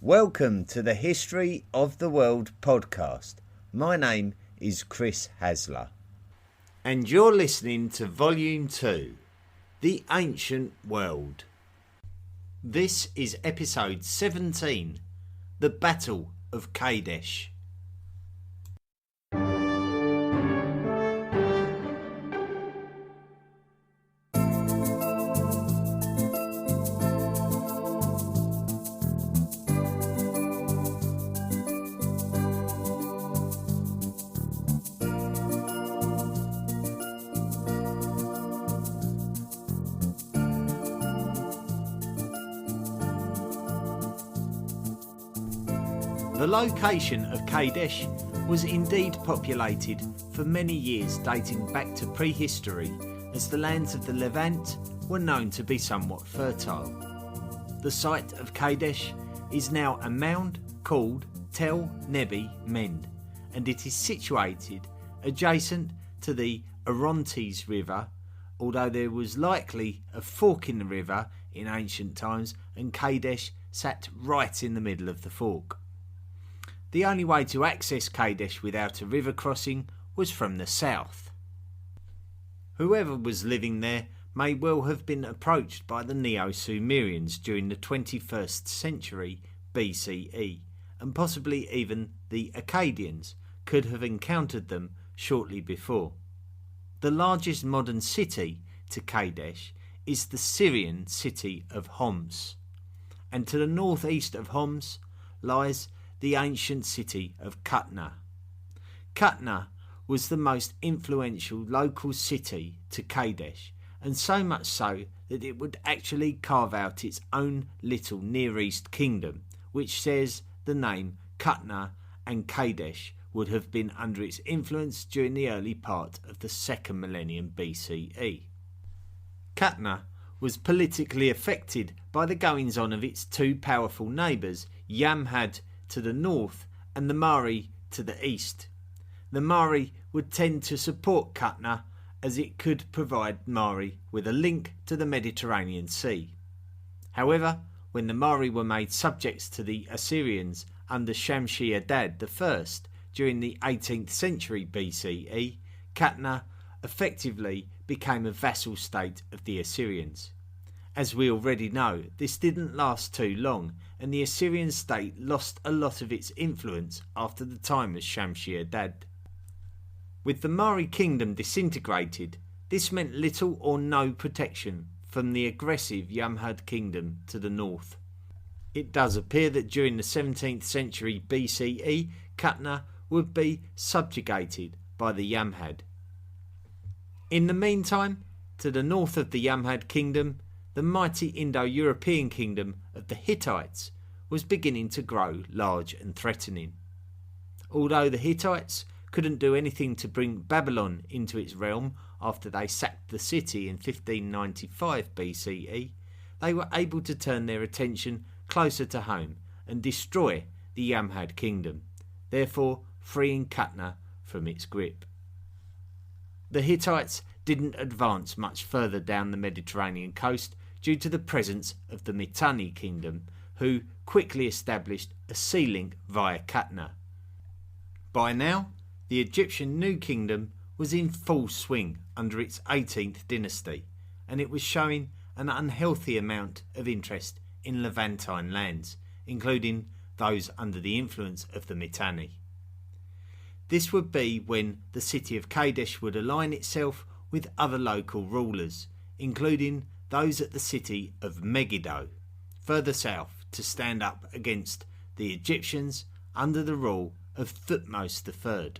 Welcome to the History of the World podcast. My name is Chris Hasler. And you're listening to Volume 2, The Ancient World. This is Episode 17, The Battle of Kadesh. The location of Kadesh was indeed populated for many years dating back to prehistory, as the lands of the Levant were known to be somewhat fertile. The site of Kadesh is now a mound called Tel Nebi Mend, and it is situated adjacent to the Orontes River, although there was likely a fork in the river in ancient times, and Kadesh sat right in the middle of the fork. The only way to access Kadesh without a river crossing was from the south. Whoever was living there may well have been approached by the Neo-Sumerians during the 21st century BCE, and possibly even the Akkadians could have encountered them shortly before. The largest modern city to Kadesh is the Syrian city of Homs, and to the northeast of Homs lies the ancient city of Qutna. Qutna was the most influential local city to Kadesh, and so much so that it would actually carve out its own little Near East kingdom, which shares the name Qutna, and Kadesh would have been under its influence during the early part of the 2nd millennium BCE. Qutna was politically affected by the goings-on of its two powerful neighbours, Yamhad to the north and the Mari to the east. The Mari would tend to support Qutna, as it could provide Mari with a link to the Mediterranean Sea. However, when the Mari were made subjects to the Assyrians under Shamshi-Adad I during the 18th century BCE, Qutna effectively became a vassal state of the Assyrians. As we already know, this didn't last too long, and the Assyrian state lost a lot of its influence after the time of Shamshi-Adad. With the Mari kingdom disintegrated, this meant little or no protection from the aggressive Yamhad kingdom to the north. It does appear that during the 17th century BCE, Qutna would be subjugated by the Yamhad. In the meantime, to the north of the Yamhad kingdom, the mighty Indo-European kingdom of the Hittites was beginning to grow large and threatening. Although the Hittites couldn't do anything to bring Babylon into its realm after they sacked the city in 1595 BCE, they were able to turn their attention closer to home and destroy the Yamhad kingdom, therefore freeing Qutna from its grip. The Hittites didn't advance much further down the Mediterranean coast due to the presence of the Mitanni kingdom, who quickly established a sea link via Qutna. By now, the Egyptian New Kingdom was in full swing under its 18th dynasty, and it was showing an unhealthy amount of interest in Levantine lands, including those under the influence of the Mitanni. This would be when the city of Kadesh would align itself with other local rulers, including those at the city of Megiddo, further south, to stand up against the Egyptians under the rule of Thutmose III.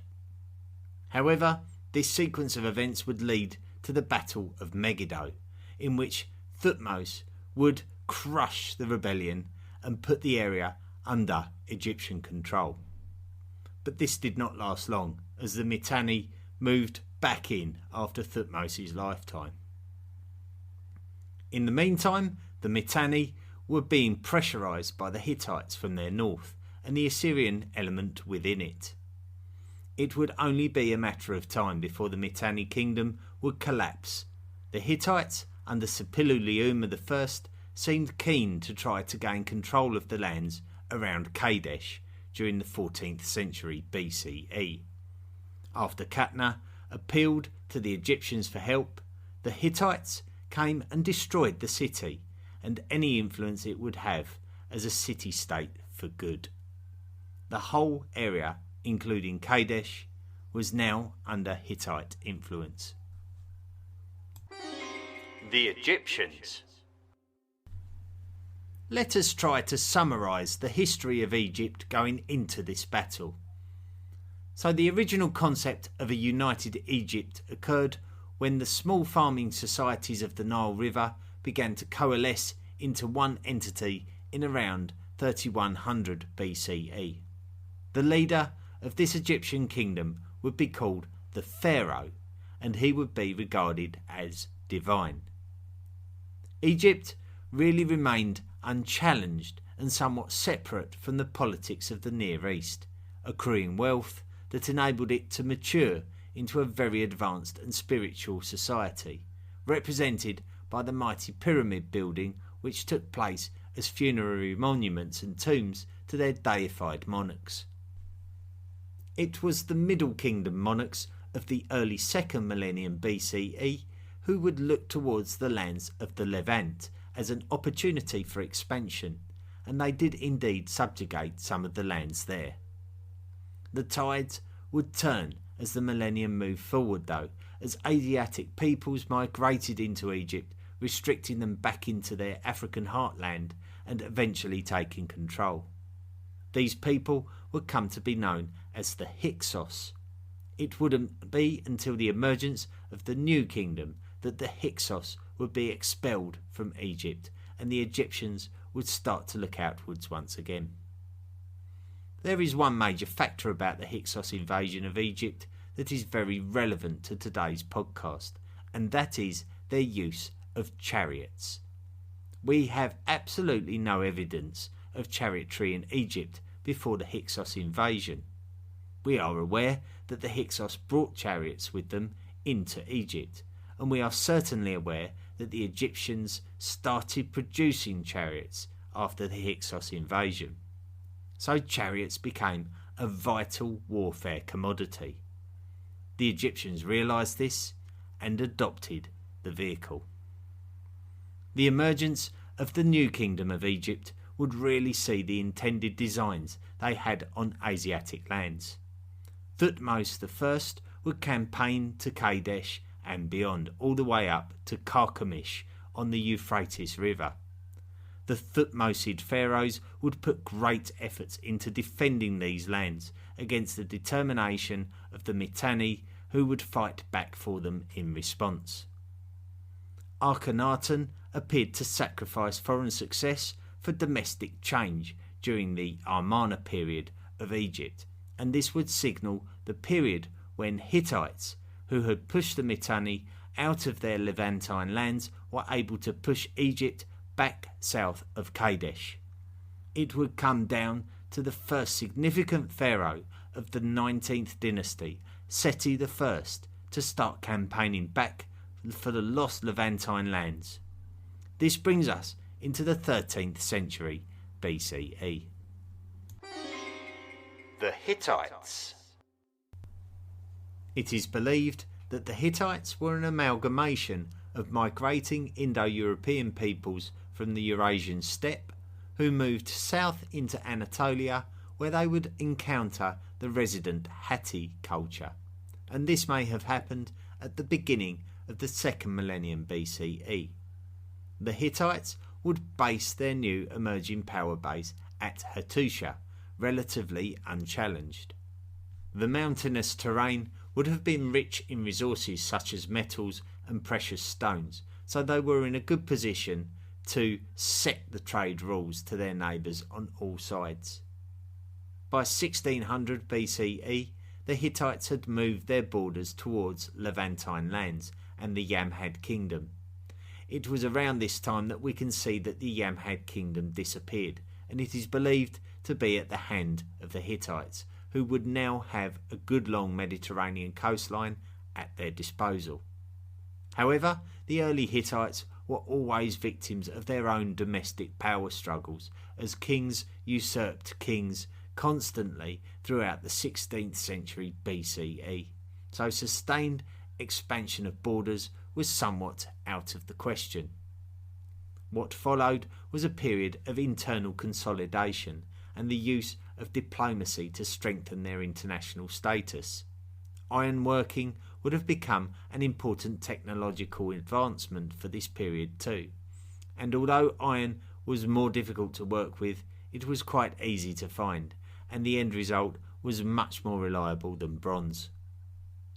However, this sequence of events would lead to the Battle of Megiddo, in which Thutmose would crush the rebellion and put the area under Egyptian control. But this did not last long, as the Mitanni moved back in after Thutmose's lifetime. In the meantime, the Mitanni were being pressurised by the Hittites from their north and the Assyrian element within it. It would only be a matter of time before the Mitanni kingdom would collapse. The Hittites, under Suppiluliuma I, seemed keen to try to gain control of the lands around Kadesh during the 14th century BCE. After Qutna appealed to the Egyptians for help, the Hittites came and destroyed the city and any influence it would have as a city-state for good. The whole area, including Kadesh, was now under Hittite influence. The Egyptians. Let us try to summarise the history of Egypt going into this battle. So the original concept of a united Egypt occurred when the small farming societies of the Nile River began to coalesce into one entity in around 3100 BCE. The leader of this Egyptian kingdom would be called the Pharaoh, and he would be regarded as divine. Egypt really remained unchallenged and somewhat separate from the politics of the Near East, accruing wealth that enabled it to mature into a very advanced and spiritual society, represented by the mighty pyramid building which took place as funerary monuments and tombs to their deified monarchs. It was the Middle Kingdom monarchs of the early 2nd millennium BCE who would look towards the lands of the Levant as an opportunity for expansion, and they did indeed subjugate some of the lands there. The tides would turn as the millennium moved forward though, as Asiatic peoples migrated into Egypt, restricting them back into their African heartland and eventually taking control. These people would come to be known as the Hyksos. It wouldn't be until the emergence of the New Kingdom that the Hyksos would be expelled from Egypt and the Egyptians would start to look outwards once again. There is one major factor about the Hyksos invasion of Egypt that is very relevant to today's podcast, and that is their use of chariots. We have absolutely no evidence of chariotry in Egypt before the Hyksos invasion. We are aware that the Hyksos brought chariots with them into Egypt, and we are certainly aware that the Egyptians started producing chariots after the Hyksos invasion. So chariots became a vital warfare commodity. The Egyptians realised this and adopted the vehicle. The emergence of the New Kingdom of Egypt would really see the intended designs they had on Asiatic lands. Thutmose I would campaign to Kadesh and beyond, all the way up to Carchemish on the Euphrates River. The Thutmosid pharaohs would put great efforts into defending these lands against the determination of the Mitanni, who would fight back for them in response. Akhenaten appeared to sacrifice foreign success for domestic change during the Amarna period of Egypt, and this would signal the period when Hittites, who had pushed the Mitanni out of their Levantine lands, were able to push Egypt back south of Kadesh. It would come down to the first significant pharaoh of the 19th dynasty, Seti I, to start campaigning back for the lost Levantine lands. This brings us into the 13th century BCE. The Hittites. It is believed that the Hittites were an amalgamation of migrating Indo-European peoples from the Eurasian steppe who moved south into Anatolia, where they would encounter the resident Hatti culture, and this may have happened at the beginning of the 2nd millennium BCE. The Hittites would base their new emerging power base at Hattusha, relatively unchallenged. The mountainous terrain would have been rich in resources such as metals and precious stones, so they were in a good position to set the trade rules to their neighbours on all sides. By 1600 BCE, the Hittites had moved their borders towards Levantine lands and the Yamhad kingdom. It was around this time that we can see that the Yamhad kingdom disappeared, and it is believed to be at the hand of the Hittites, who would now have a good long Mediterranean coastline at their disposal. However, the early Hittites were always victims of their own domestic power struggles, as kings usurped kings constantly throughout the 16th century BCE. So sustained expansion of borders was somewhat out of the question. What followed was a period of internal consolidation and the use of diplomacy to strengthen their international status. Ironworking would have become an important technological advancement for this period too, and although iron was more difficult to work with, it was quite easy to find, and the end result was much more reliable than bronze.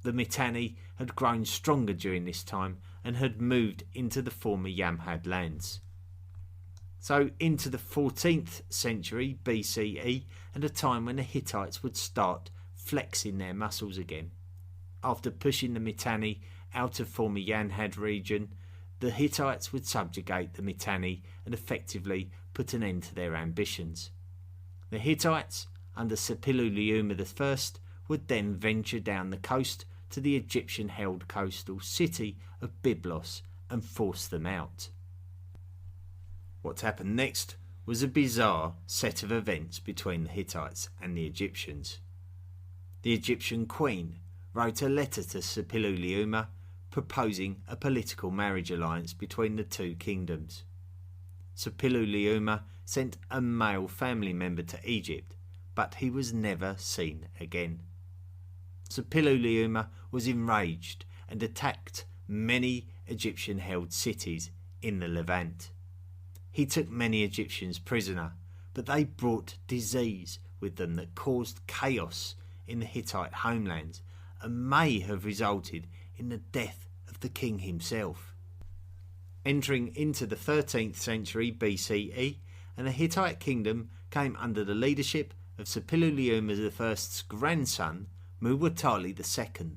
The Mitanni had grown stronger during this time and had moved into the former Yamhad lands. So into the 14th century BCE, and a time when the Hittites would start flexing their muscles again. After pushing the Mitanni out of former Yamhad region, the Hittites would subjugate the Mitanni and effectively put an end to their ambitions. The Hittites, under Suppiluliuma I, would then venture down the coast to the Egyptian-held coastal city of Byblos and force them out. What happened next was a bizarre set of events between the Hittites and the Egyptians. The Egyptian queen wrote a letter to Suppiluliuma proposing a political marriage alliance between the two kingdoms. Suppiluliuma sent a male family member to Egypt, but he was never seen again. Suppiluliuma was enraged and attacked many Egyptian-held cities in the Levant. He took many Egyptians prisoner, but they brought disease with them that caused chaos in the Hittite homelands and may have resulted in the death of the king himself. Entering into the 13th century BCE, and the Hittite kingdom came under the leadership of Suppiluliuma I's grandson, Muwatalli II.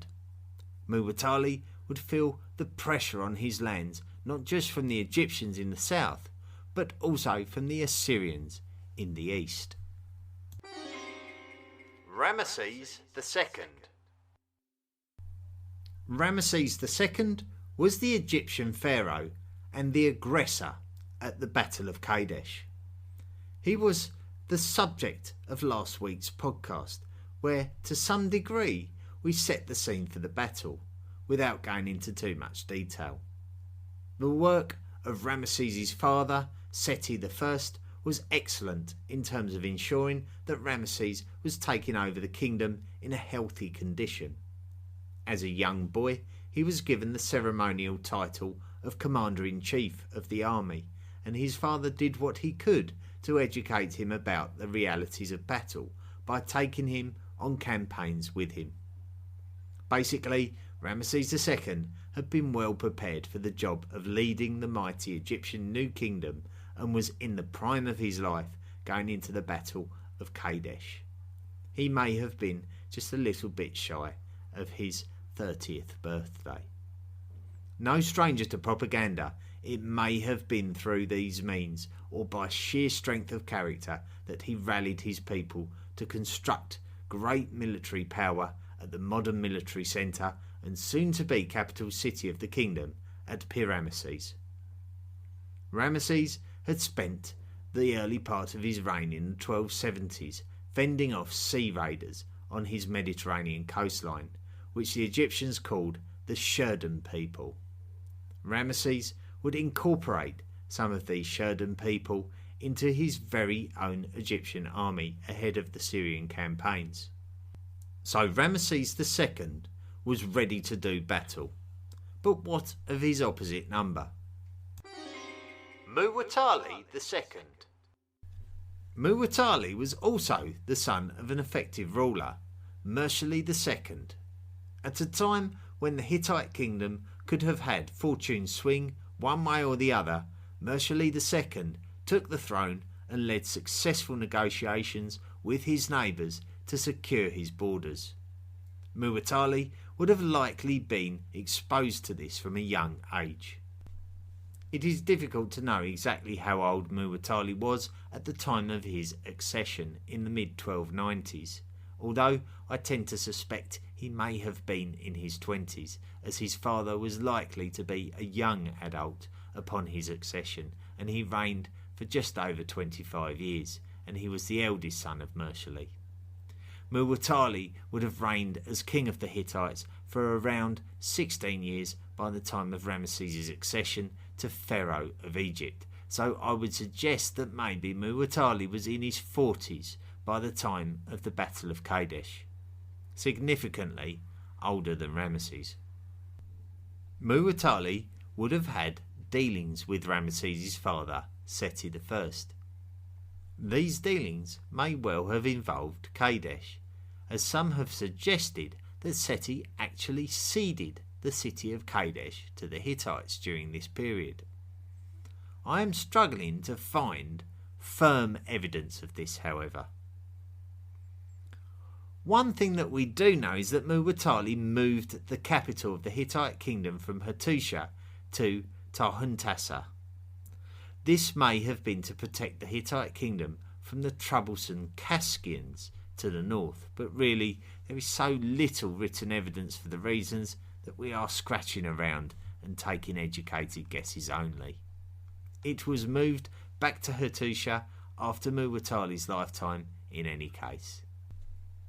Muwatalli would feel the pressure on his lands not just from the Egyptians in the south, but also from the Assyrians in the east. Ramesses II. Ramesses II was the Egyptian pharaoh and the aggressor at the Battle of Kadesh. He was the subject of last week's podcast, where to some degree we set the scene for the battle without going into too much detail. The work of Ramesses' father, Seti I, was excellent in terms of ensuring that Ramesses was taking over the kingdom in a healthy condition. As a young boy, he was given the ceremonial title of Commander-in-Chief of the army, and his father did what he could to educate him about the realities of battle by taking him on campaigns with him. Basically, Ramesses II had been well prepared for the job of leading the mighty Egyptian New Kingdom and was in the prime of his life going into the Battle of Kadesh. He may have been just a little bit shy of his 30th birthday. No stranger to propaganda, it may have been through these means or by sheer strength of character that he rallied his people to construct great military power at the modern military centre and soon-to-be capital city of the kingdom at Ramesses. Ramesses had spent the early part of his reign in the 1270s fending off sea raiders on his Mediterranean coastline, which the Egyptians called the Sherdun people. Ramesses would incorporate some of these Sherdun people into his very own Egyptian army ahead of the Syrian campaigns. So Ramesses II was ready to do battle. But what of his opposite number? Muwatalli II. Muwatalli was also the son of an effective ruler, Mursili II. At a time when the Hittite kingdom could have had fortune swing one way or the other, Mursili II took the throne and led successful negotiations with his neighbours to secure his borders. Muwatalli would have likely been exposed to this from a young age. It is difficult to know exactly how old Muwatalli was at the time of his accession in the mid-1290s, although I tend to suspect he may have been in his 20s, as his father was likely to be a young adult upon his accession, and he reigned for just over 25 years, and he was the eldest son of Mursili. Muwatalli would have reigned as king of the Hittites for around 16 years by the time of Ramesses' accession to Pharaoh of Egypt, so I would suggest that maybe Muwatalli was in his 40s by the time of the Battle of Kadesh, significantly older than Ramesses. Muwatalli would have had dealings with Ramesses' father, Seti I. These dealings may well have involved Kadesh, as some have suggested that Seti actually ceded the city of Kadesh to the Hittites during this period. I am struggling to find firm evidence of this, however. One thing that we do know is that Muwatalli moved the capital of the Hittite kingdom from Hattusha to Tahuntassa. This may have been to protect the Hittite kingdom from the troublesome Kaskians to the north, but really there is so little written evidence for the reasons that we are scratching around and taking educated guesses only. It was moved back to Hattusha after Muwatalli's lifetime in any case.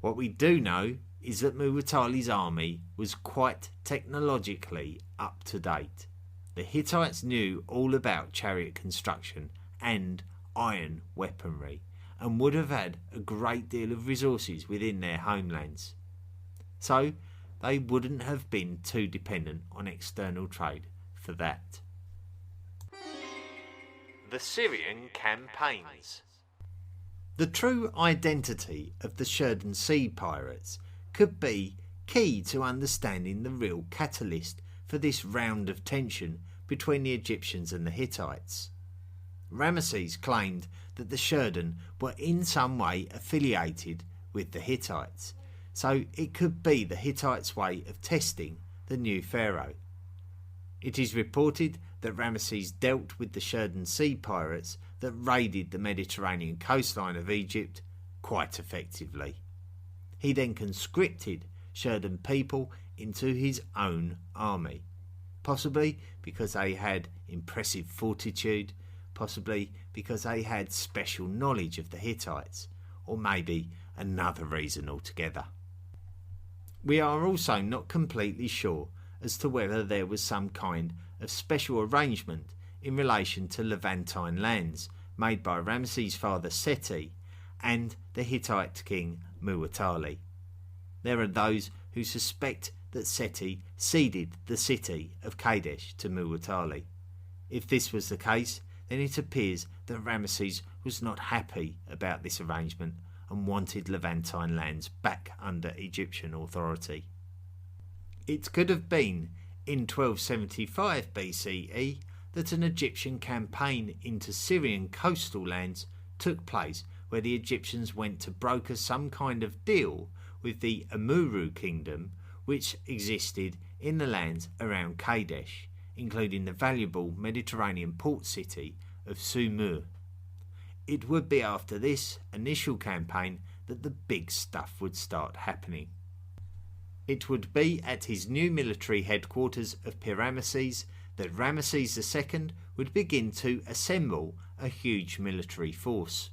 What we do know is that Muwatalli's army was quite technologically up to date. The Hittites knew all about chariot construction and iron weaponry, and would have had a great deal of resources within their homelands. So they wouldn't have been too dependent on external trade for that. The Syrian campaigns. The true identity of the Sheridan Sea pirates could be key to understanding the real catalyst for this round of tension between the Egyptians and the Hittites. Ramesses claimed that the Sheridan were in some way affiliated with the Hittites, so it could be the Hittites' way of testing the new pharaoh. It is reported that Ramesses dealt with the Sheridan Sea pirates that raided the Mediterranean coastline of Egypt quite effectively. He then conscripted Sheridan people into his own army, possibly because they had impressive fortitude, possibly because they had special knowledge of the Hittites, or maybe another reason altogether. We are also not completely sure as to whether there was some kind of special arrangement in relation to Levantine lands made by Ramesses' father Seti and the Hittite king Muwatalli. There are those who suspect that Seti ceded the city of Kadesh to Muwatalli. If this was the case, then it appears that Ramesses was not happy about this arrangement and wanted Levantine lands back under Egyptian authority. It could have been in 1275 BCE that an Egyptian campaign into Syrian coastal lands took place, where the Egyptians went to broker some kind of deal with the Amuru kingdom, which existed in the lands around Kadesh, including the valuable Mediterranean port city of Sumer. It would be after this initial campaign that the big stuff would start happening. It would be at his new military headquarters of Ramesses that Ramesses II would begin to assemble a huge military force.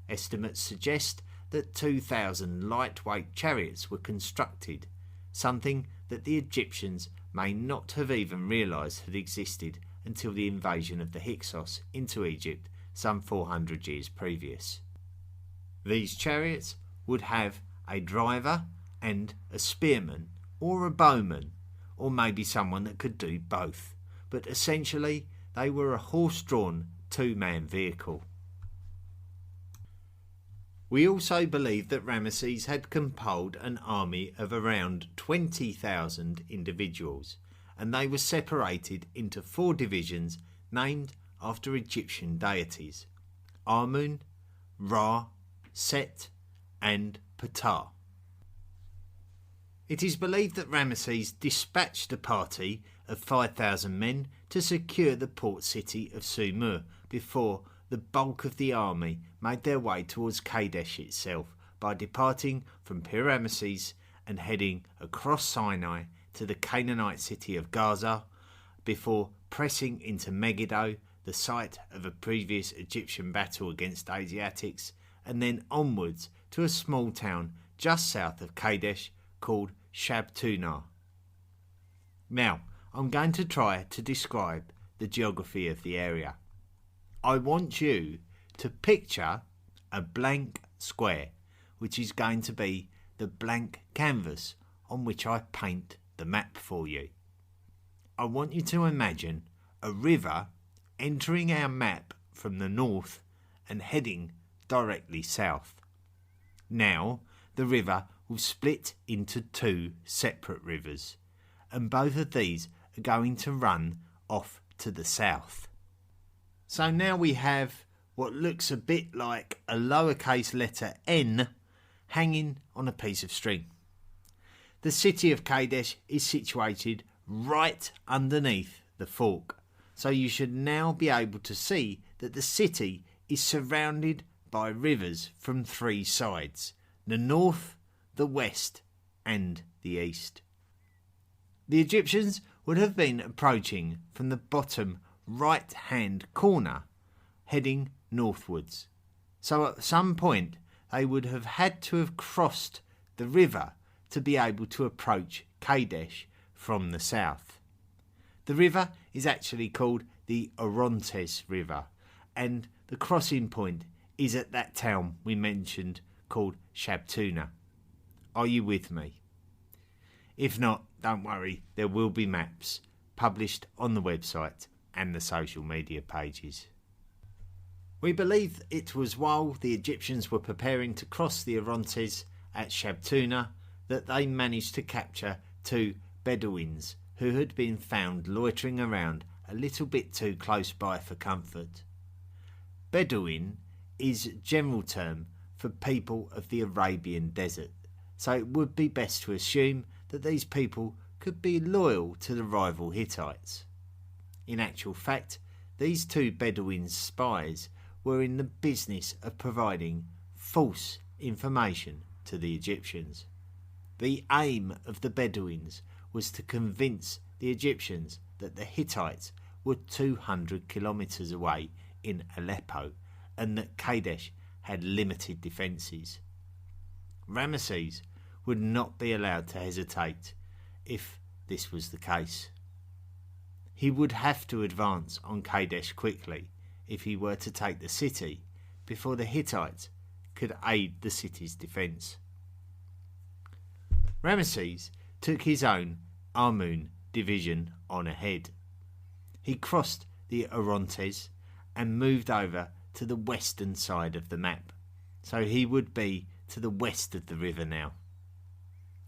Estimates suggest that 2,000 lightweight chariots were constructed, something that the Egyptians may not have even realised had existed until the invasion of the Hyksos into Egypt some 400 years previous. These chariots would have a driver and a spearman, or a bowman, or maybe someone that could do both, but essentially they were a horse-drawn two-man vehicle. We also believe that Ramesses had compiled an army of around 20,000 individuals, and they were separated into 4 divisions named after Egyptian deities: Amun, Ra, Set, and Ptah. It is believed that Ramesses dispatched a party of 5,000 men to secure the port city of Sumer before the bulk of the army made their way towards Kadesh itself by departing from Ramesses and heading across Sinai to the Canaanite city of Gaza before pressing into Megiddo, the site of a previous Egyptian battle against Asiatics, and then onwards to a small town just south of Kadesh called Shabtunah. Now, I'm going to try to describe the geography of the area. I want you to picture a blank square, which is going to be the blank canvas on which I paint the map for you. I want you to imagine a river entering our map from the north and heading directly south. Now, the river will split into two separate rivers, and both of these are going to run off to the south. So now we have what looks a bit like a lowercase letter N hanging on a piece of string. The city of Kadesh is situated right underneath the fork, so you should now be able to see that the city is surrounded by rivers from three sides: the north, the west and the east. The Egyptians would have been approaching from the bottom right hand corner, heading northwards. So at some point they would have had to have crossed the river to be able to approach Kadesh from the south. The river is actually called the Orontes River, and the crossing point is at that town we mentioned called Shabtunah. Are you with me? If not, don't worry, there will be maps published on the website and the social media pages. We believe it was while the Egyptians were preparing to cross the Orontes at Shabtunah that they managed to capture two Bedouins who had been found loitering around a little bit too close by for comfort. Bedouin is a general term for people of the Arabian desert, so it would be best to assume that these people could be loyal to the rival Hittites. In actual fact, these two Bedouin spies were in the business of providing false information to the Egyptians. The aim of the Bedouins was to convince the Egyptians that the Hittites were 200 kilometres away in Aleppo and that Kadesh had limited defences. Ramesses would not be allowed to hesitate if this was the case. He would have to advance on Kadesh quickly if he were to take the city before the Hittites could aid the city's defence. Ramesses took his own Amun division on ahead. He crossed the Orontes and moved over to the western side of the map, so he would be to the west of the river now.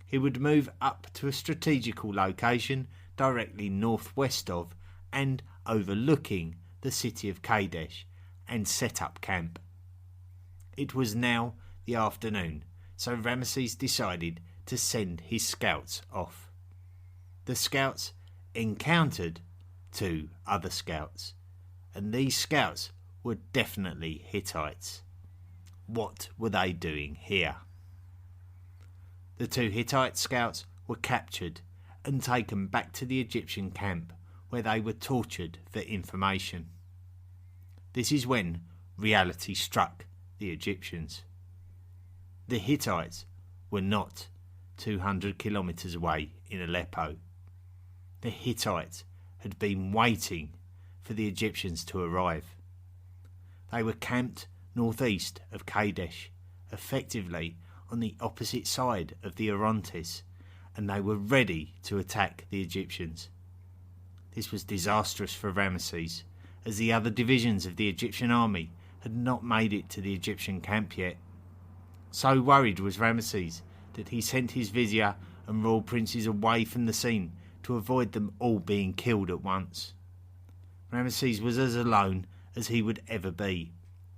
He would move up to a strategical location directly northwest of and overlooking the city of Kadesh and set up camp. It was now the afternoon, so Ramesses decided to send his scouts off. The scouts encountered two other scouts, and these scouts were definitely Hittites. What were they doing here? The two Hittite scouts were captured and taken back to the Egyptian camp, where they were tortured for information. This is when reality struck the Egyptians. The Hittites were not 200 kilometres away in Aleppo. The Hittites had been waiting for the Egyptians to arrive. They were camped northeast of Kadesh, effectively on the opposite side of the Orontes, and they were ready to attack the Egyptians. This was disastrous for Ramesses, as the other divisions of the Egyptian army had not made it to the Egyptian camp yet. So worried was Ramesses that he sent his vizier and royal princes away from the scene to avoid them all being killed at once. Ramesses was as alone as he would ever be,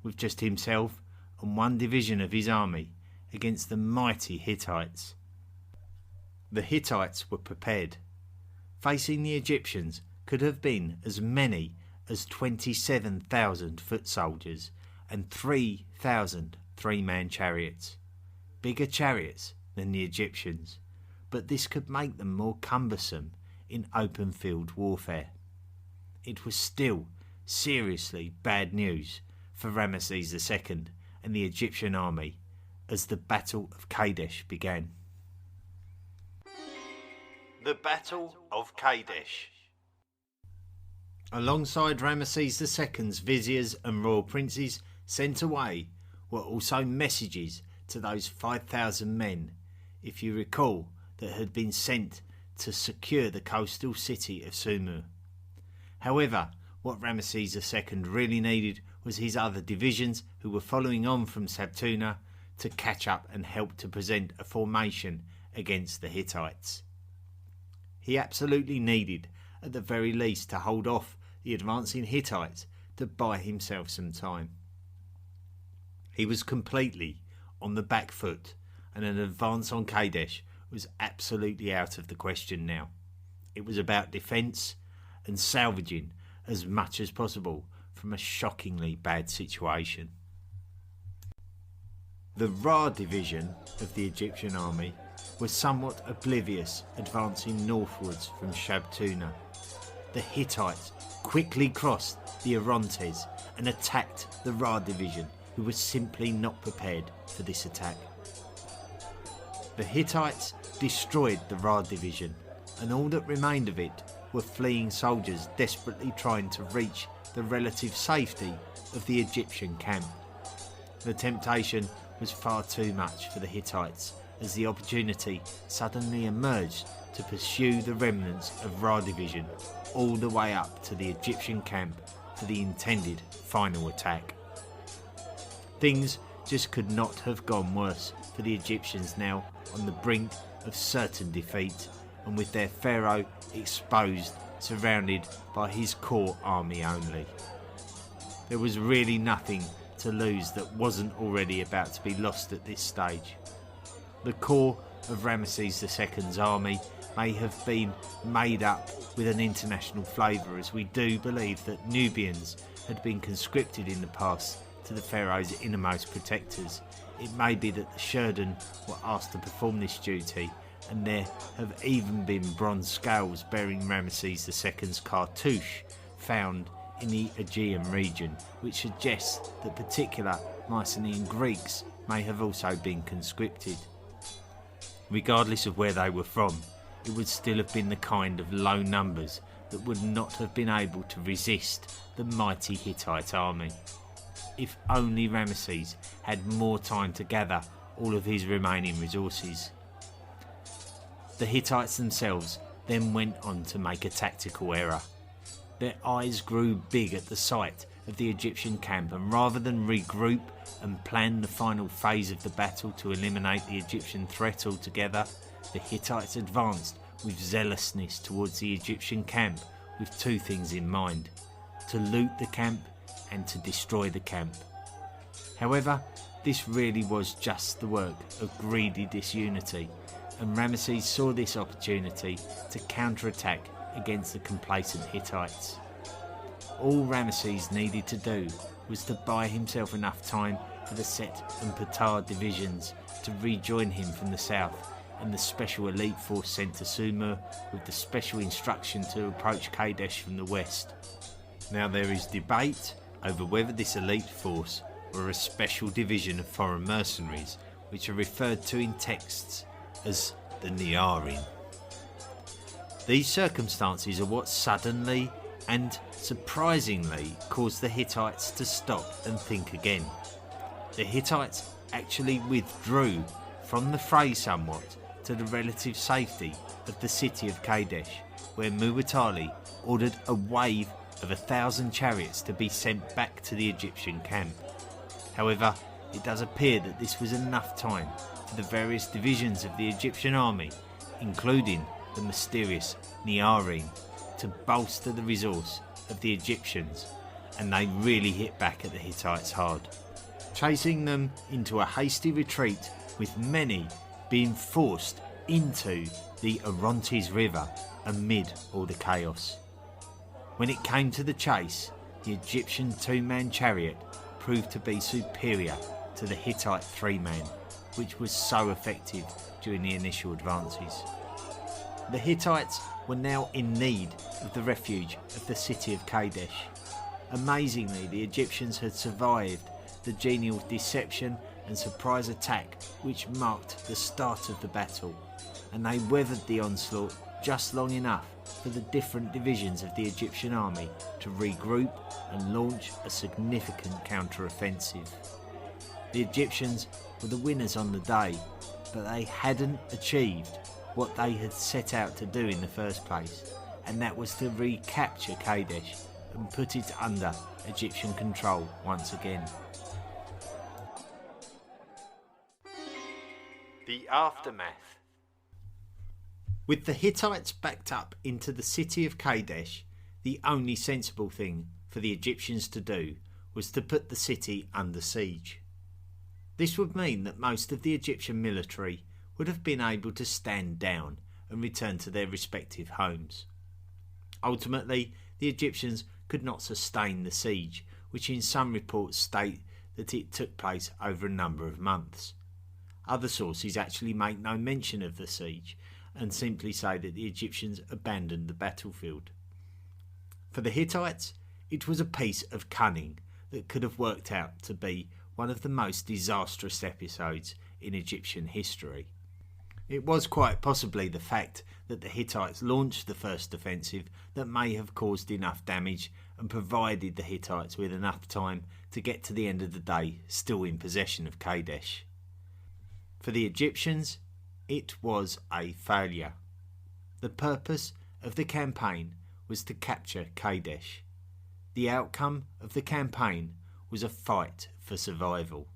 with just himself and one division of his army against the mighty Hittites. The Hittites were prepared. Facing the Egyptians could have been as many as 27,000 foot soldiers and 3,000 three-man chariots. Bigger chariots than the Egyptians, but this could make them more cumbersome in open field warfare. it was still seriously bad news for Ramesses II and the Egyptian army as the Battle of Kadesh began. The Battle of Kadesh. Alongside Ramesses II's viziers and royal princes sent away were also messages to those 5,000 men, if you recall, that had been sent to secure the coastal city of Sumer. However, what Ramesses II really needed was his other divisions, who were following on from Sabtuna, to catch up and help to present a formation against the Hittites. He absolutely needed, at the very least, to hold off the advancing Hittites to buy himself some time. He was completely on the back foot, and an advance on Kadesh was absolutely out of the question now. It was about defence and salvaging as much as possible from a shockingly bad situation. The Ra division of the Egyptian army was somewhat oblivious, advancing northwards from Shabtuna. The Hittites quickly crossed the Orontes and attacked the Ra division, who was simply not prepared for this attack. The Hittites destroyed the Ra division, and all that remained of it were fleeing soldiers desperately trying to reach the relative safety of the Egyptian camp. The temptation was far too much for the Hittites, as the opportunity suddenly emerged to pursue the remnants of Ra division all the way up to the Egyptian camp for the intended final attack. Things just could not have gone worse for the Egyptians now on the brink of certain defeat, and with their pharaoh exposed, surrounded by his core army only. There was really nothing to lose that wasn't already about to be lost at this stage. The core of Ramesses II's army may have been made up with an international flavour, as we do believe that Nubians had been conscripted in the past to the pharaoh's innermost protectors. It may be that the Shurden were asked to perform this duty, and there have even been bronze scales bearing Ramesses II's cartouche found in the Aegean region, which suggests that particular Mycenaean Greeks may have also been conscripted. Regardless of where they were from, it would still have been the kind of low numbers that would not have been able to resist the mighty Hittite army. If only Ramesses had more time to gather all of his remaining resources. The Hittites themselves then went on to make a tactical error. Their eyes grew big at the sight of the Egyptian camp, and rather than regroup and plan the final phase of the battle to eliminate the Egyptian threat altogether, the Hittites advanced with zealousness towards the Egyptian camp with two things in mind: to loot the camp and to destroy the camp. However, this really was just the work of greedy disunity, and Ramesses saw this opportunity to counterattack against the complacent Hittites. All Ramesses needed to do was to buy himself enough time for the Set and Petah divisions to rejoin him from the south, and the special elite force sent to Sumer with the special instruction to approach Kadesh from the west. Now there is debate over whether this elite force were a special division of foreign mercenaries, which are referred to in texts as the Niarim. These circumstances are what suddenly and surprisingly caused the Hittites to stop and think again. The Hittites actually withdrew from the fray somewhat to the relative safety of the city of Kadesh, where Muwatalli ordered a wave of 1,000 chariots to be sent back to the Egyptian camp. However, it does appear that this was enough time for the various divisions of the Egyptian army, including the mysterious Niarim, to bolster the resource of the Egyptians, and they really hit back at the Hittites hard, chasing them into a hasty retreat, with many being forced into the Orontes River amid all the chaos. When it came to the chase, the Egyptian two-man chariot proved to be superior to the Hittite three-man, which was so effective during the initial advances. The Hittites were now in need of the refuge of the city of Kadesh. Amazingly, the Egyptians had survived the genial deception and surprise attack which marked the start of the battle, and they weathered the onslaught just long enough for the different divisions of the Egyptian army to regroup and launch a significant counter-offensive. The Egyptians were the winners on the day, but they hadn't achieved what they had set out to do in the first place, and that was to recapture Kadesh and put it under Egyptian control once again. The aftermath. With the Hittites backed up into the city of Kadesh, the only sensible thing for the Egyptians to do was to put the city under siege. This would mean that most of the Egyptian military would have been able to stand down and return to their respective homes. Ultimately, the Egyptians could not sustain the siege, which in some reports state that it took place over a number of months. Other sources actually make no mention of the siege and simply say that the Egyptians abandoned the battlefield. For the Hittites, it was a piece of cunning that could have worked out to be one of the most disastrous episodes in Egyptian history. It was quite possibly the fact that the Hittites launched the first offensive that may have caused enough damage and provided the Hittites with enough time to get to the end of the day still in possession of Kadesh. For the Egyptians, it was a failure. The purpose of the campaign was to capture Kadesh. The outcome of the campaign was a fight for survival,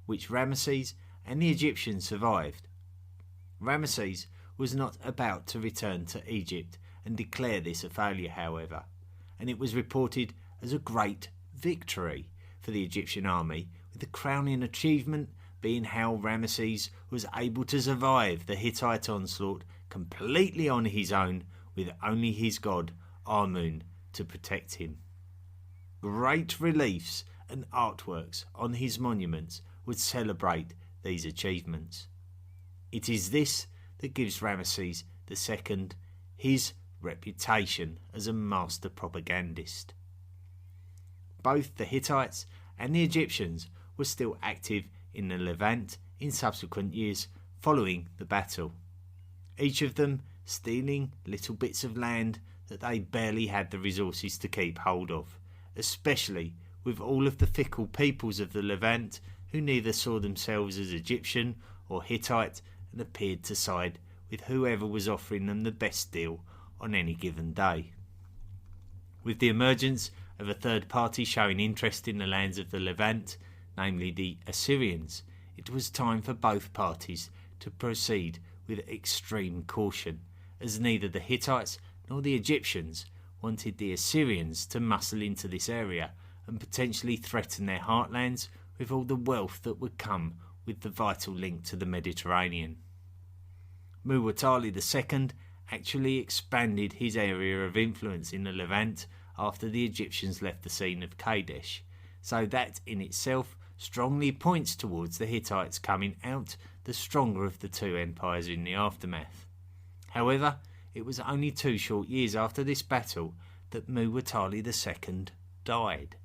which Ramesses and the Egyptians survived. Ramesses was not about to return to Egypt and declare this a failure, however, and it was reported as a great victory for the Egyptian army, with the crowning achievement being how Ramesses was able to survive the Hittite onslaught completely on his own, with only his god Amun to protect him. Great reliefs and artworks on his monuments would celebrate these achievements. It is this that gives Ramesses II his reputation as a master propagandist. Both the Hittites and the Egyptians were still active in the Levant in subsequent years following the battle, each of them stealing little bits of land that they barely had the resources to keep hold of, especially with all of the fickle peoples of the Levant who neither saw themselves as Egyptian or Hittite and appeared to side with whoever was offering them the best deal on any given day. With the emergence of a third party showing interest in the lands of the Levant, namely the Assyrians, it was time for both parties to proceed with extreme caution, as neither the Hittites nor the Egyptians wanted the Assyrians to muscle into this area and potentially threaten their heartlands with all the wealth that would come with the vital link to the Mediterranean. Muwatalli II actually expanded his area of influence in the Levant after the Egyptians left the scene of Kadesh, so that in itself strongly points towards the Hittites coming out the stronger of the two empires in the aftermath. However, it was only 2 short years after this battle that Muwatalli II died.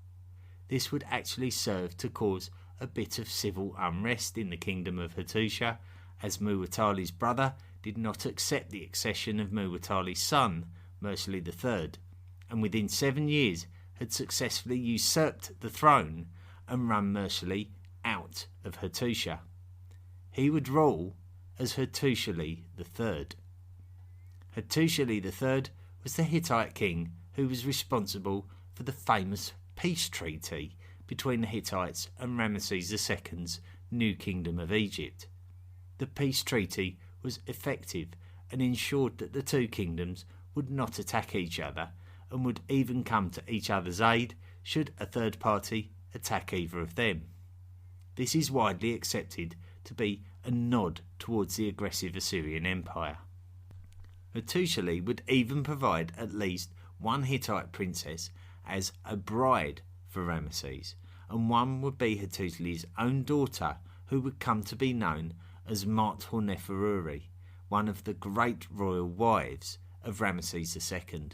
This would actually serve to cause a bit of civil unrest in the kingdom of Hattusha, as Muwatalli's brother did not accept the accession of Muwatalli's son, Mursili III, and within 7 years had successfully usurped the throne and run Mursili out of Hattusha. He would rule as Hattusili III. Hattusili III was the Hittite king who was responsible for the famous peace treaty between the Hittites and Ramesses II's new kingdom of Egypt. The peace treaty was effective and ensured that the two kingdoms would not attack each other and would even come to each other's aid should a third party attack either of them. This is widely accepted to be a nod towards the aggressive Assyrian Empire. Hattusili would even provide at least one Hittite princess as a bride for Ramesses, and one would be Hattusili's own daughter, who would come to be known as Mart-Horneferuri, one of the great royal wives of Ramesses II.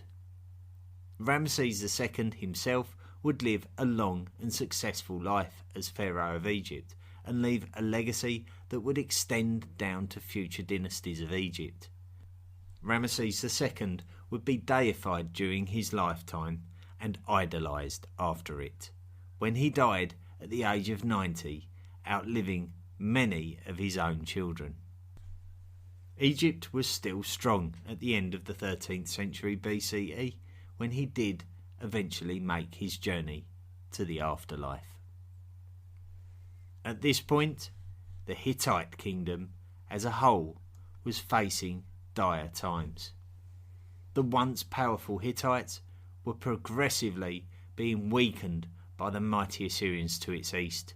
Ramesses II himself would live a long and successful life as Pharaoh of Egypt and leave a legacy that would extend down to future dynasties of Egypt. Ramesses II would be deified during his lifetime and idolised after it, when he died at the age of 90, outliving many of his own children. Egypt was still strong at the end of the 13th century BCE, when he did eventually make his journey to the afterlife. At this point, the Hittite kingdom as a whole was facing dire times. The once powerful Hittites were progressively being weakened by the mighty Assyrians to its east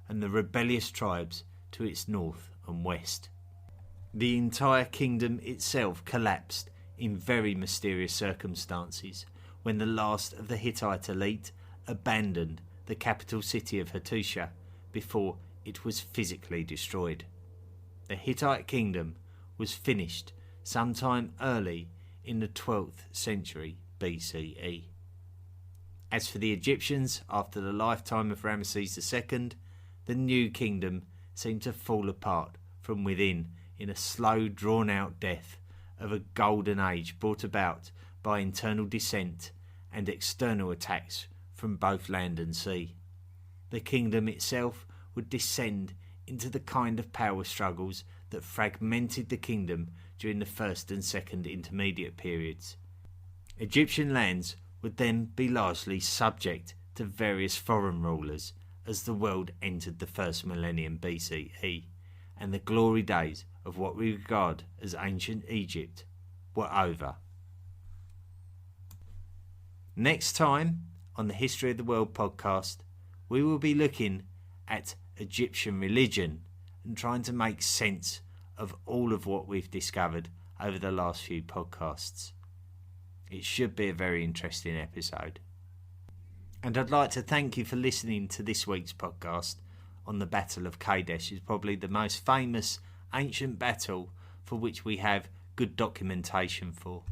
and the rebellious tribes to its north and west. The entire kingdom itself collapsed in very mysterious circumstances when the last of the Hittite elite abandoned the capital city of Hattusha before it was physically destroyed. The Hittite kingdom was finished sometime early in the 12th century BCE. As for the Egyptians, after the lifetime of Ramesses II, the new kingdom seemed to fall apart from within in a slow, drawn-out death of a golden age brought about by internal dissent and external attacks from both land and sea. The kingdom itself would descend into the kind of power struggles that fragmented the kingdom during the first and second intermediate periods. Egyptian lands would then be largely subject to various foreign rulers as the world entered the first millennium BCE, and the glory days of what we regard as ancient Egypt were over. Next time on the History of the World podcast, we will be looking at Egyptian religion and trying to make sense of all of what we've discovered over the last few podcasts. It should be a very interesting episode. And I'd like to thank you for listening to this week's podcast on the Battle of Kadesh. It's probably the most famous ancient battle for which we have good documentation for.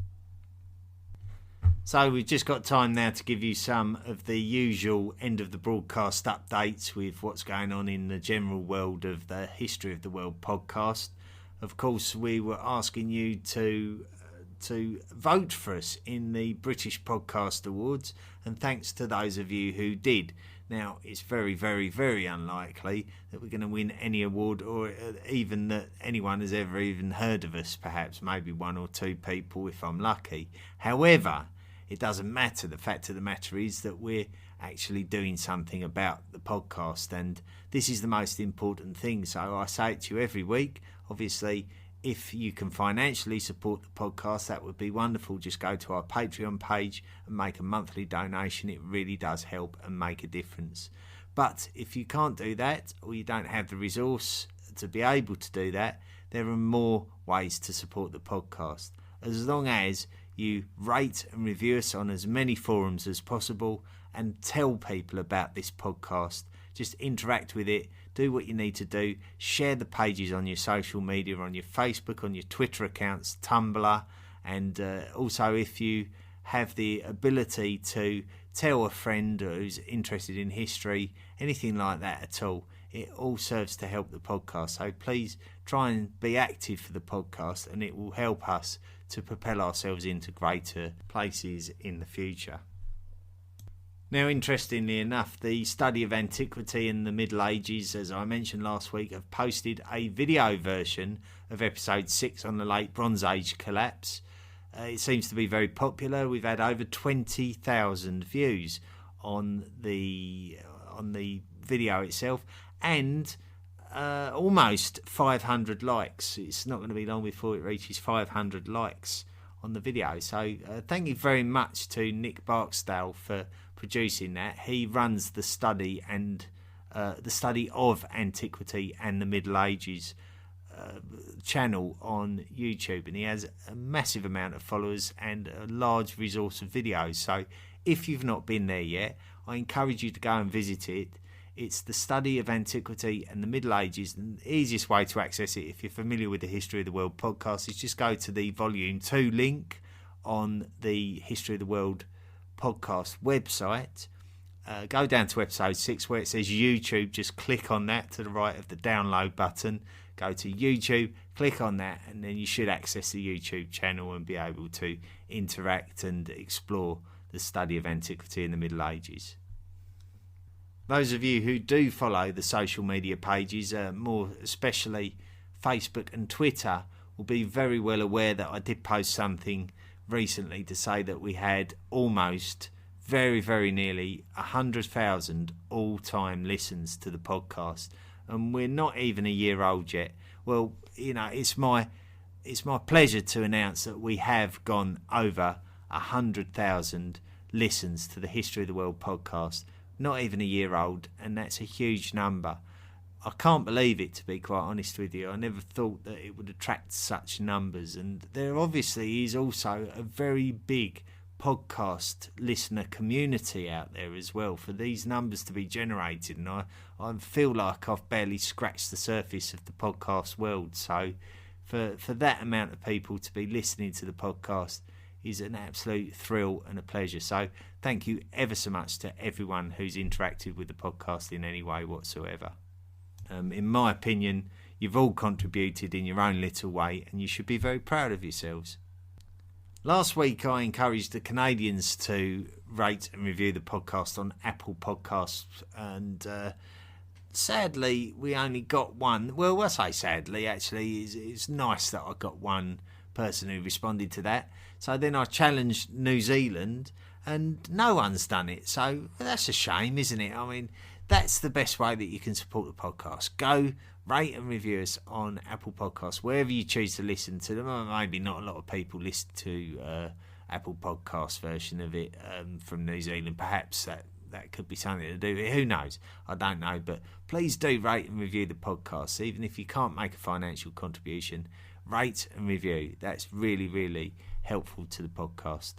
So we've just got time now to give you some of the usual end of the broadcast updates with what's going on in the general world of the History of the World podcast. Of course, we were asking you to vote for us in the British Podcast Awards, and thanks to those of you who did. Now, it's very, very, very unlikely that we're going to win any award, or even that anyone has ever even heard of us. Perhaps maybe one or two people if I'm lucky. However, it doesn't matter. The fact of the matter is that we're actually doing something about the podcast, and this is the most important thing. So I say it to you every week. Obviously, if you can financially support the podcast, that would be wonderful. Just go to our Patreon page and make a monthly donation. It really does help and make a difference. But if you can't do that, or you don't have the resource to be able to do that, there are more ways to support the podcast. As long as you rate and review us on as many forums as possible and tell people about this podcast. Just interact with it, do what you need to do, share the pages on your social media, on your Facebook, on your Twitter accounts, Tumblr, and also if you have the ability to tell a friend who's interested in history, anything like that at all, it all serves to help the podcast. So please try and be active for the podcast, and it will help us to propel ourselves into greater places in the future. Now, interestingly enough, the Study of Antiquity and the Middle Ages, as I mentioned last week, have posted a video version of episode 6 on the Late Bronze Age collapse. It seems to be very popular. We've had over 20,000 views on the video itself, and almost 500 likes. It's not going to be long before it reaches 500 likes on the video. So thank you very much to Nick Barksdale for producing that. He runs the study and the study of antiquity and the Middle Ages channel on YouTube, and he has a massive amount of followers and a large resource of videos. So if you've not been there yet, I encourage you to go and visit it. It's the study of antiquity and the Middle Ages. And the easiest way to access it, if you're familiar with the History of the World podcast, is just go to the Volume 2 link on the History of the World podcast website. Go down to episode 6 where it says YouTube. Just click on that to the right of the download button. Go to YouTube, click on that, and then you should access the YouTube channel and be able to interact and explore the study of antiquity in the Middle Ages. Those of you who do follow the social media pages, more especially Facebook and Twitter, will be very well aware that I did post something recently to say that we had almost, very, very nearly 100,000 all-time listens to the podcast. And we're not even a year old yet. Well, you know, it's my pleasure to announce that we have gone over 100,000 listens to the History of the World podcast. Not even a year old, and that's a huge number. I can't believe it, to be quite honest with you. I never thought that it would attract such numbers, and there obviously is also a very big podcast listener community out there as well for these numbers to be generated, and I feel like I've barely scratched the surface of the podcast world. So for that amount of people to be listening to the podcast is an absolute thrill and a pleasure. So thank you ever so much to everyone who's interacted with the podcast in any way whatsoever. In my opinion, you've all contributed in your own little way, and you should be very proud of yourselves. Last week I encouraged the Canadians to rate and review the podcast on Apple Podcasts, and sadly we only got one. Well, I say sadly, actually it's nice that I got one person who responded to that. So then I challenged New Zealand and no one's done it, so that's a shame, isn't it? I mean, that's the best way that you can support the podcast. Go rate and review us on Apple Podcasts, wherever you choose to listen to them. Maybe not a lot of people listen to Apple Podcast version of it from New Zealand. Perhaps that could be something to do with it. Who knows? I don't know. But please do rate and review the podcast. Even if you can't make a financial contribution, rate and review. That's really, really helpful to the podcast.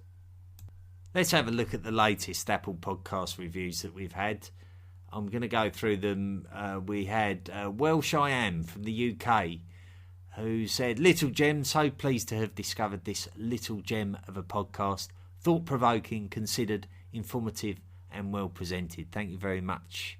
Let's have a look at the latest Apple Podcast reviews that we've had. I'm going to go through them. We had Welsh I Am from the UK, who said, "Little gem, so pleased to have discovered this little gem of a podcast. Thought-provoking, considered, informative and well presented." Thank you very much.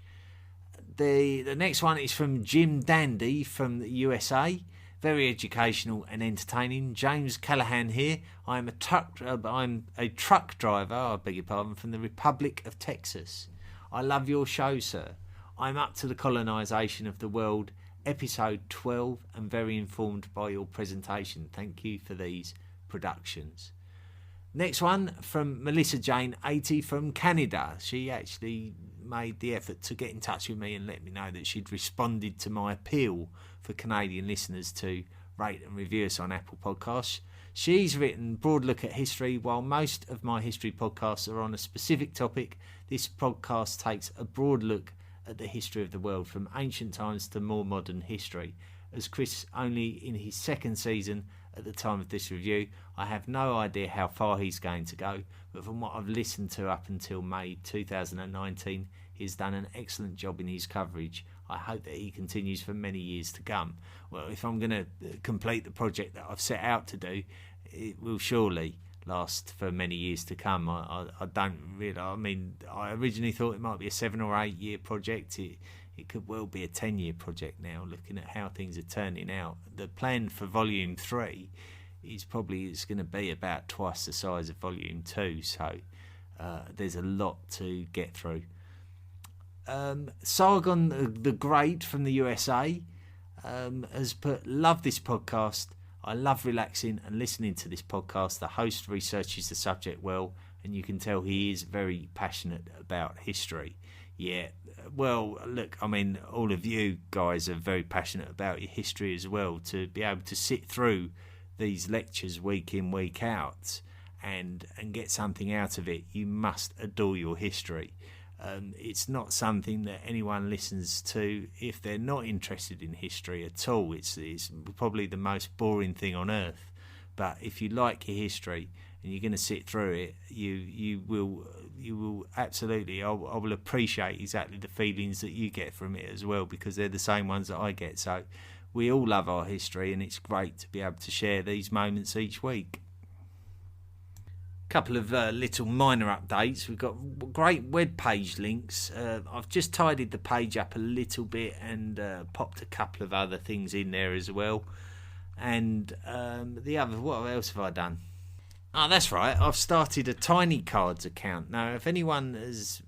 The next one is from Jim Dandy from the USA. Very educational and entertaining. James Callahan here. I'm a truck driver, I beg your pardon, from the Republic of Texas. I love your show, sir. I'm up to the colonisation of the world, episode 12, and very informed by your presentation. Thank you for these productions. Next one from Melissa Jane 80 from Canada. She actually made the effort to get in touch with me and let me know that she'd responded to my appeal for Canadian listeners to rate and review us on Apple Podcasts. She's written, "Broad look at history. While most of my history podcasts are on a specific topic, this podcast takes a broad look at the history of the world, from ancient times to more modern history. As Chris only in his second season at the time of this review, I have no idea how far he's going to go, but from what I've listened to up until May 2019, he's done an excellent job in his coverage. I hope that he continues for many years to come." Well, if I'm going to complete the project that I've set out to do, it will surely last for many years to come. I don't really, I mean, I originally thought it might be a 7 or 8 year project. It could well be a 10-year project now, looking at how things are turning out. The plan for Volume 3 is going to be about twice the size of Volume 2, so there's a lot to get through. Sargon the Great from the USA has put, "Love this podcast. I love relaxing and listening to this podcast. The host researches the subject well, and you can tell he is very passionate about history." Yeah, well, look, I mean, all of you guys are very passionate about your history as well. To be able to sit through these lectures week in, week out and get something out of it, you must adore your history. It's not something that anyone listens to if they're not interested in history at all. It's probably the most boring thing on earth. But if you like your history and you're going to sit through it, you will absolutely. I will appreciate exactly the feelings that you get from it as well, because they're the same ones that I get. So we all love our history, and it's great to be able to share these moments each week. Couple of little minor updates. We've got great web page links. I've just tidied the page up a little bit and popped a couple of other things in there as well. And what else have I done? Oh, that's right. I've started a Tiny Cards account. Now, if anyone has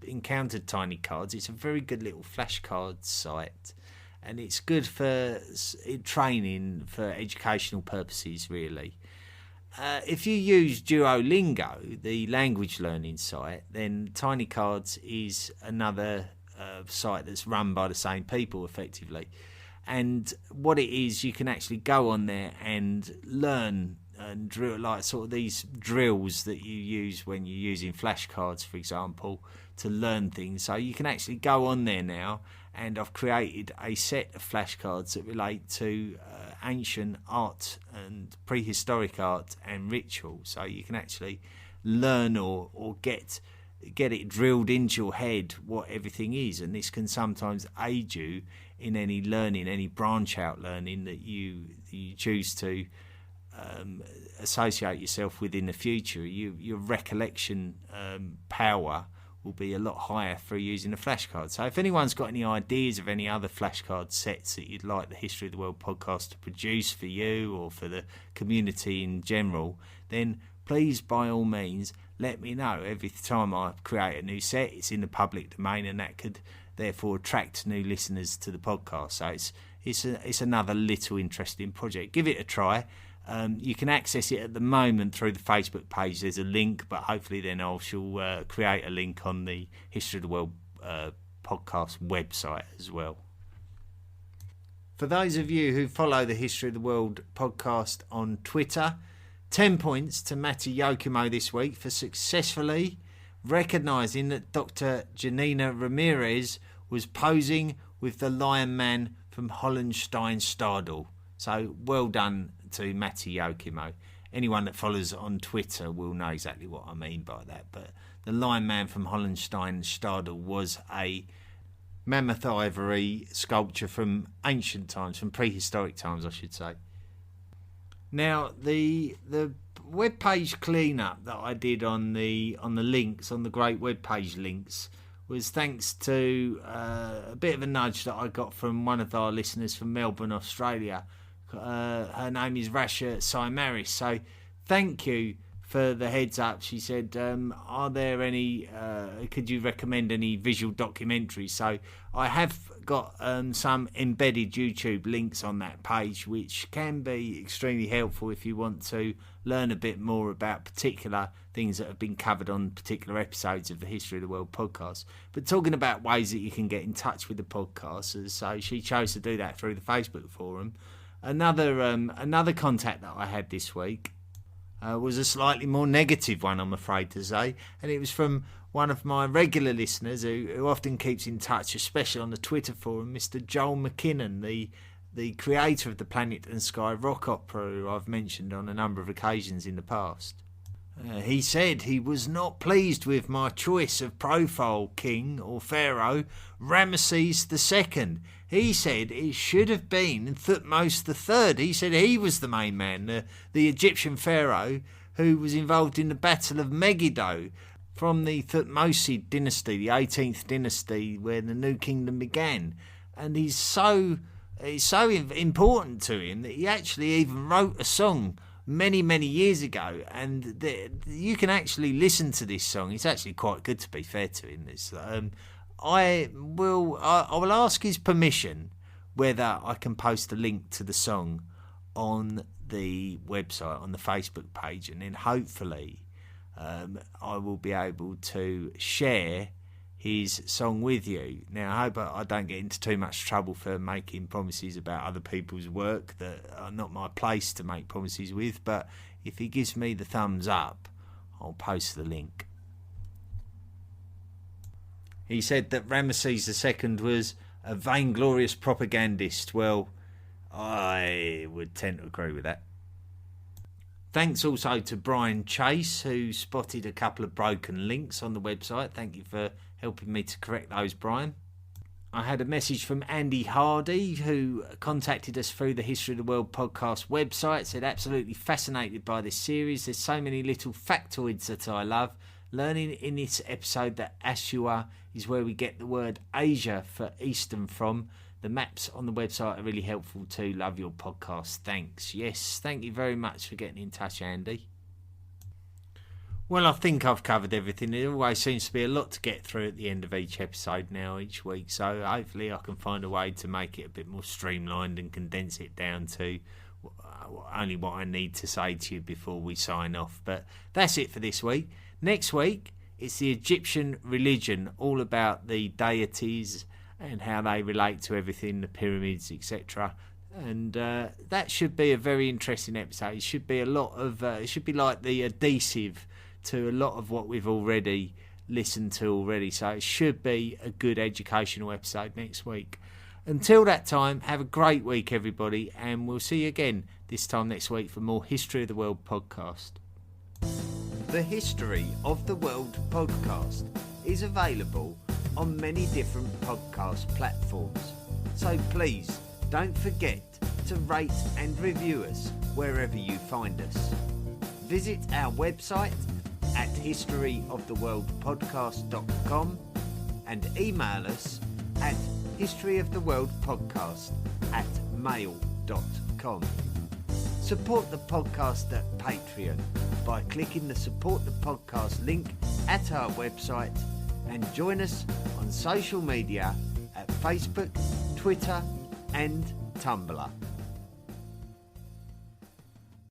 encountered Tiny Cards, it's a very good little flashcards site, and it's good for training for educational purposes, really. If you use Duolingo, the language learning site, then Tiny Cards is another site that's run by the same people, effectively. And what it is, you can actually go on there and learn and drill, like sort of these drills that you use when you're using flashcards, for example, to learn things. So you can actually go on there now, and I've created a set of flashcards that relate to ancient art and prehistoric art and ritual. So you can actually learn or get it drilled into your head what everything is, and this can sometimes aid you in any learning, any branch out learning that you choose to associate yourself with in the future. Your recollection power will be a lot higher for using a flashcard. So if anyone's got any ideas of any other flashcard sets that you'd like the History of the World podcast to produce for you or for the community in general, then please, by all means, let me know. Every time I create a new set, it's in the public domain, and that could therefore attract new listeners to the podcast. So it's another little interesting project. Give it a try. You can access it at the moment through the Facebook page. There's a link, but hopefully then I shall create a link on the History of the World podcast website as well. For those of you who follow the History of the World podcast on Twitter, 10 points to Matti Jokimo this week for successfully recognising that Dr. Janina Ramirez was posing with the Lion Man from Hollenstein Stadel. So well done to Matti Jokimo. Anyone that follows on Twitter will know exactly what I mean by that. But the Lion Man from Hollenstein Stadel was a mammoth ivory sculpture from ancient times, from prehistoric times, I should say. Now, the web page cleanup that I did on the links, on the great web page links, was thanks to a bit of a nudge that I got from one of our listeners from Melbourne, Australia. Her name is Rasha Saimaris. So thank you for the heads up. She said, are there any, could you recommend any visual documentaries? So I have got some embedded YouTube links on that page, which can be extremely helpful if you want to learn a bit more about particular things that have been covered on particular episodes of the History of the World podcast. But talking about ways that you can get in touch with the podcasters, so she chose to do that through the Facebook forum. Another contact that I had this week was a slightly more negative one, I'm afraid to say, and it was from one of my regular listeners who often keeps in touch, especially on the Twitter forum, Mr. Joel McKinnon, the creator of the Planet and Sky rock opera, who I've mentioned on a number of occasions in the past. He said he was not pleased with my choice of profile king or pharaoh, Ramesses II. He said it should have been Thutmose III. He said he was the main man, the Egyptian pharaoh who was involved in the Battle of Megiddo from the Thutmose dynasty, the 18th dynasty, where the New Kingdom began. And he's so important to him that he actually even wrote a song many years ago, and you can actually listen to this song. It's actually quite good, to be fair to him. I will ask his permission whether I can post a link to the song on the website, on the Facebook page, and then hopefully I will be able to share his song with you. Now, I hope I don't get into too much trouble for making promises about other people's work that are not my place to make promises with, but if he gives me the thumbs up, I'll post the link. He said that Ramesses II was a vainglorious propagandist. Well, I would tend to agree with that. Thanks also to Brian Chase, who spotted a couple of broken links on the website. Thank you for helping me to correct those, Brian. I had a message from Andy Hardy, who contacted us through the History of the World podcast website, said absolutely fascinated by this series. There's so many little factoids that I love. Learning in this episode that Ashua is where we get the word Asia for Eastern from. The maps on the website are really helpful too. Love your podcast. Thanks. Yes, thank you very much for getting in touch, Andy. Well, I think I've covered everything. There always seems to be a lot to get through at the end of each episode now, each week. So hopefully I can find a way to make it a bit more streamlined and condense it down to only what I need to say to you before we sign off. But that's it for this week. Next week, it's the Egyptian religion, all about the deities and how they relate to everything, the pyramids, etc. And that should be a very interesting episode. It should be a lot of. It should be like the adhesive to a lot of what we've already listened to already. So it should be a good educational episode next week. Until that time, have a great week, everybody, and we'll see you again this time next week for more History of the World podcast. The History of the World podcast is available on many different podcast platforms. So please don't forget to rate and review us wherever you find us. Visit our website at historyoftheworldpodcast.com and email us at historyoftheworldpodcast@mail.com. Support the podcast at Patreon by clicking the Support the Podcast link at our website and join us on social media at Facebook, Twitter and Tumblr.